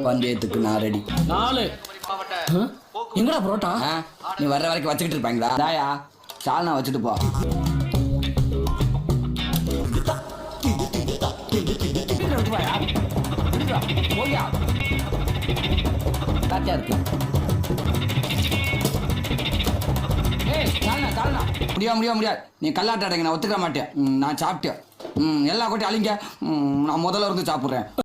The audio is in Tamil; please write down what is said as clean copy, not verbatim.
பந்தயத்துக்கு நான் ரெடி. 4 எங்கடா புரோட்டா? நீ வர்ற வரைக்கும் வச்சுக்கிட்டு இருப்பாங்களா? தாயா சால்னா வச்சுட்டு போ. முடியாது. நீ கல்லாட்ட அடைங்க, நான் ஒத்துக்க மாட்டேன். நான் சாப்பிட்டேன். எல்லா கொட்டி அழிங்க. நான் முதல்ல இருந்து சாப்பிட்றேன்.